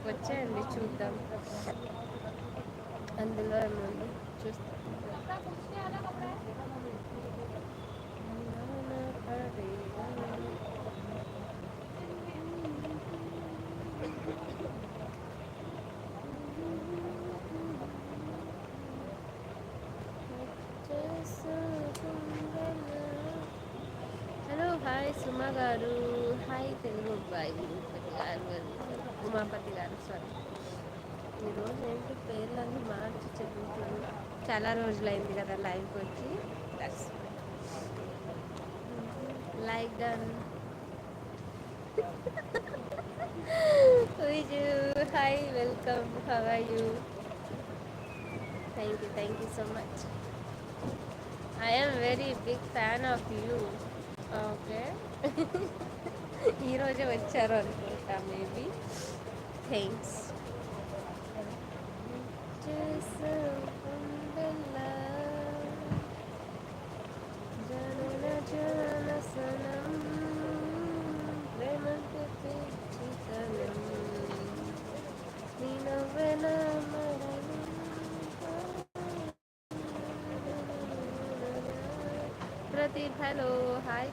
వచ్చేయండి చూద్దాం అందులో ఏముంది చూస్తాం. హలో హాయ్ సుమా గారు, హాయ్ తెలుగు అబ్బాయి గారు, ఉమాపతి గారు. సారీ, ఈరోజు ఏంటి పేర్లన్నీ మార్చి చదువుతున్నా, చాలా రోజులైంది కదా లైవ్కి వచ్చి. That's like done. Viju hi, welcome, how are you? Thank you so much. I am very big fan of you. Okay. ఈరోజే వచ్చారు అనుకుంటా maybe. Thanks. Pradeep hello hi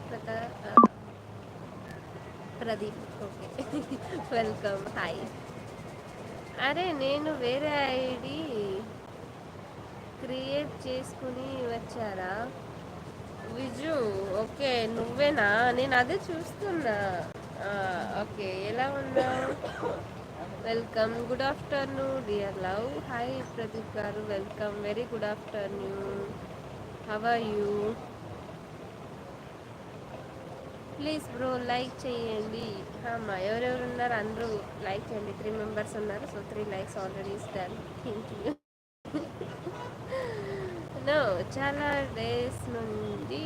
Pradeep okay. Welcome hi. అరే నేను వేరే ఐడి క్రియేట్ చేసుకుని వచ్చారా విజు? ఓకే నువ్వేనా, నేను అదే చూస్తున్నా. ఓకే ఎలా ఉన్నావు? Welcome, good afternoon dear love. Hi Pradeep గారు, welcome, very good afternoon. How are you? Please bro like చేయండి. అమ్మా ఎవరెవరు ఉన్నారు అందరూ లైక్ చేయండి. 3 మెంబర్స్ ఉన్నారు, so 3 likes already done. Thank you. No చాలా డేస్ నుండి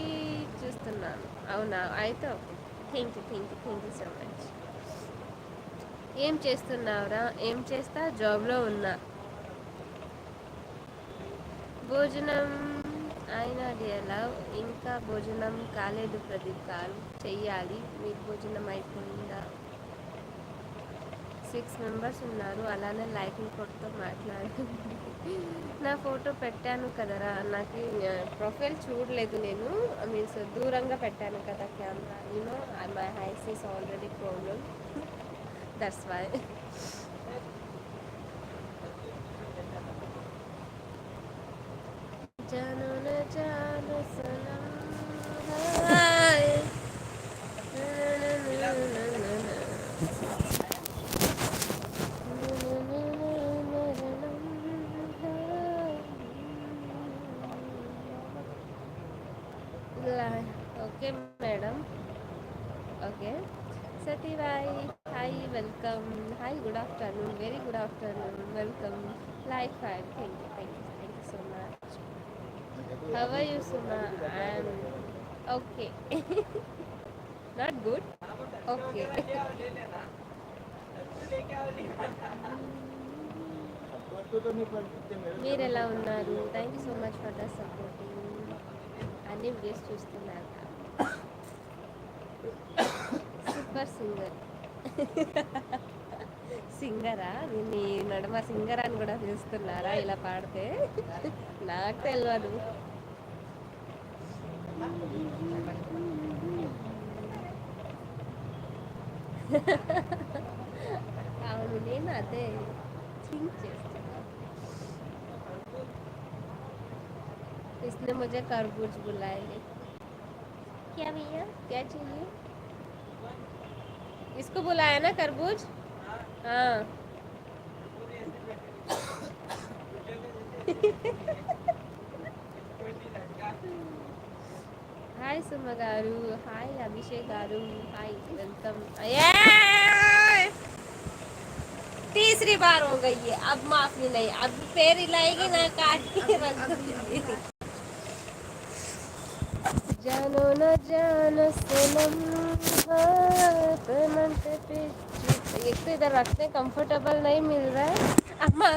చూస్తున్నాను. అవునా, అయితే okay. Thank you so much. ఏం చేస్తున్నావురా? ఏం చేస్తా, జాబ్లో ఉన్నా. భోజనం అయినా డియర్ లవ్, ఇంకా భోజనం కాలేదు ప్రదీప్ గారు, చెయ్యాలి. మీకు భోజనం అయిపోయిందా? 6 మెంబర్స్ ఉన్నారు, అలానే లైకింగ్ కొడుతూ మాట్లాడండి. నా ఫోటో పెట్టాను కదరా, నాకు ప్రొఫైల్ చూడలేదు నేను, మీన్స్ దూరంగా పెట్టాను కదా camera. You know my eyes is already problem, that's why. Janu నా Janu Sanam hi. Okay madam, okay. Satibai hi, welcome, hi, good afternoon, very good afternoon, welcome. Like five, thank you so much. How are you Suma? I'm okay. Not good, okay. మీరు ఎలా ఉన్నారు? Thank you so much for the supporting. అన్ని videos చూస్తున్నారు. Super singer. సింగరా? దీన్ని నడుమ singer అని కూడా పిలుస్తున్నారా ఇలా పాడితే? నాకు తెలియదు. అవును, నేను అదే థింక్ చేస్తున్నా. इसने मुझे तरबूज बुलाए. क्या भैया, क्या चाहिए? इसको बुलाया ना तरबूज? हाँ. हाय सुमा गारू, हाय अभिषेक गारू, हाय वेलकम. तीसरी बार हो गई है, अब माफी नहीं, अब पैर हिलाएगी ना काट के रख दूंगी. जानो न जानो सनम, पेमेंट पे एक तो इधर रखने कंफर्टेबल नहीं मिल रहा है. अम्मा